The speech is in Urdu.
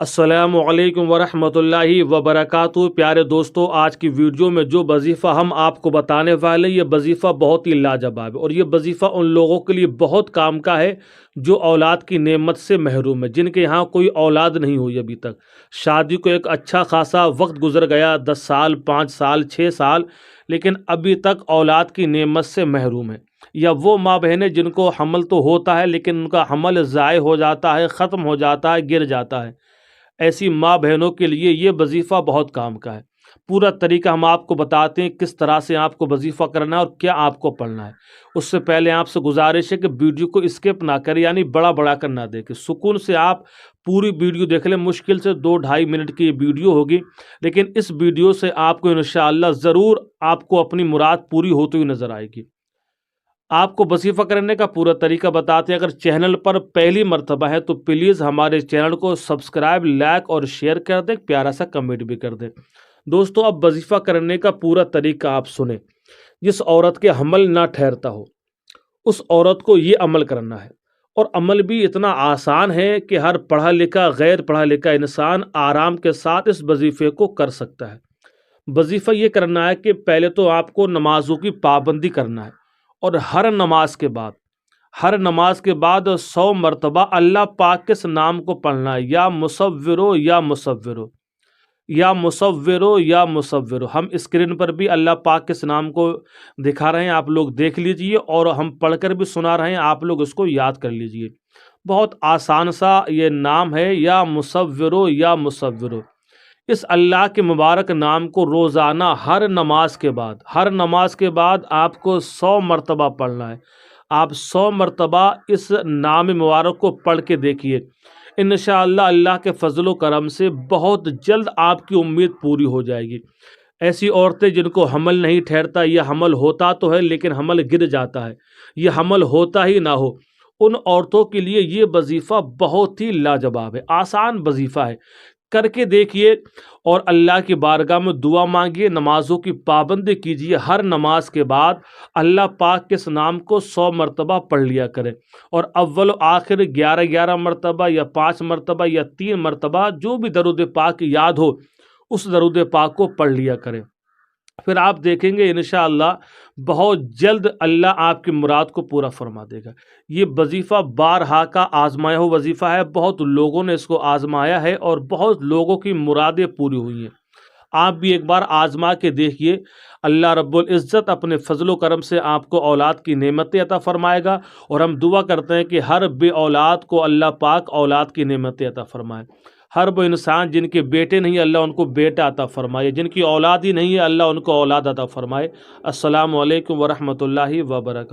السلام علیکم ورحمۃ اللہ وبرکاتہ۔ پیارے دوستو، آج کی ویڈیو میں جو وظیفہ ہم آپ کو بتانے والے ہیں، یہ وظیفہ بہت ہی لاجواب ہے، اور یہ وظیفہ ان لوگوں کے لیے بہت کام کا ہے جو اولاد کی نعمت سے محروم ہے، جن کے یہاں کوئی اولاد نہیں ہوئی ابھی تک۔ شادی کو ایک اچھا خاصا وقت گزر گیا، 10 سال 5 سال 6 سال، لیکن ابھی تک اولاد کی نعمت سے محروم ہے۔ یا وہ ماں بہنیں جن کو حمل تو ہوتا ہے لیکن ان کا حمل ضائع ہو جاتا ہے، ختم ہو جاتا ہے، گر جاتا ہے، ایسی ماں بہنوں کے لیے یہ وظیفہ بہت کام کا ہے۔ پورا طریقہ ہم آپ کو بتاتے ہیں، کس طرح سے آپ کو وظیفہ کرنا ہے اور کیا آپ کو پڑھنا ہے۔ اس سے پہلے آپ سے گزارش ہے کہ ویڈیو کو اسکپ نہ کریں، یعنی بڑا بڑا کر نہ دیکھیں، سکون سے آپ پوری ویڈیو دیکھ لیں۔ مشکل سے 2-2.5 منٹ کی یہ ویڈیو ہوگی، لیکن اس ویڈیو سے آپ کو انشاءاللہ ضرور آپ کو اپنی مراد پوری ہوتی ہوئی نظر آئے گی۔ آپ کو وظیفہ کرنے کا پورا طریقہ بتاتے ہیں۔ اگر چینل پر پہلی مرتبہ ہے تو پلیز ہمارے چینل کو سبسکرائب، لائک اور شیئر کر دیں، پیارا سا کمنٹ بھی کر دیں۔ دوستو، اب وظیفہ کرنے کا پورا طریقہ آپ سنیں۔ جس عورت کے حمل نہ ٹھہرتا ہو، اس عورت کو یہ عمل کرنا ہے، اور عمل بھی اتنا آسان ہے کہ ہر پڑھا لکھا غیر پڑھا لکھا انسان آرام کے ساتھ اس وظیفے کو کر سکتا ہے۔ وظیفہ یہ کرنا ہے کہ پہلے تو آپ کو نمازوں کی پابندی کرنا ہے، اور ہر نماز کے بعد 100 مرتبہ اللہ پاک کے اس نام کو پڑھنا ہے، یا مصورو یا مصورو یا مصورو یا مصورو۔ ہم اسکرین پر بھی اللہ پاک کے اس نام کو دکھا رہے ہیں، آپ لوگ دیکھ لیجئے، اور ہم پڑھ کر بھی سنا رہے ہیں، آپ لوگ اس کو یاد کر لیجئے۔ بہت آسان سا یہ نام ہے، یا مصورو یا مصورو۔ اس اللہ کے مبارک نام کو روزانہ ہر نماز کے بعد آپ کو 100 مرتبہ پڑھنا ہے۔ آپ 100 مرتبہ اس نام مبارک کو پڑھ کے دیکھیے، انشاءاللہ اللہ کے فضل و کرم سے بہت جلد آپ کی امید پوری ہو جائے گی۔ ایسی عورتیں جن کو حمل نہیں ٹھہرتا، یہ حمل ہوتا تو ہے لیکن حمل گر جاتا ہے، یہ حمل ہوتا ہی نہ ہو، ان عورتوں کے لیے یہ وظیفہ بہت ہی لاجواب ہے، آسان وظیفہ ہے، کر کے دیکھیے، اور اللہ کی بارگاہ میں دعا مانگیے، نمازوں کی پابندی کیجیے، ہر نماز کے بعد اللہ پاک کے اس نام کو 100 مرتبہ پڑھ لیا کریں، اور اول و آخر 11 مرتبہ یا 5 مرتبہ یا 3 مرتبہ جو بھی درود پاک یاد ہو، اس درود پاک کو پڑھ لیا کریں۔ پھر آپ دیکھیں گے انشاءاللہ بہت جلد اللہ آپ کی مراد کو پورا فرما دے گا۔ یہ وظیفہ بارہا کا آزمایا ہوا وظیفہ ہے، بہت لوگوں نے اس کو آزمایا ہے، اور بہت لوگوں کی مرادیں پوری ہوئی ہیں۔ آپ بھی ایک بار آزما کے دیکھیے، اللہ رب العزت اپنے فضل و کرم سے آپ کو اولاد کی نعمتیں عطا فرمائے گا، اور ہم دعا کرتے ہیں کہ ہر بے اولاد کو اللہ پاک اولاد کی نعمتیں عطا فرمائے۔ ہر وہ انسان جن کے بیٹے نہیں، اللہ ان کو بیٹا عطا فرمائے، جن کی اولاد ہی نہیں ہے، اللہ ان کو اولاد عطا فرمائے۔ السلام علیکم ورحمۃ اللہ وبرکاتہ۔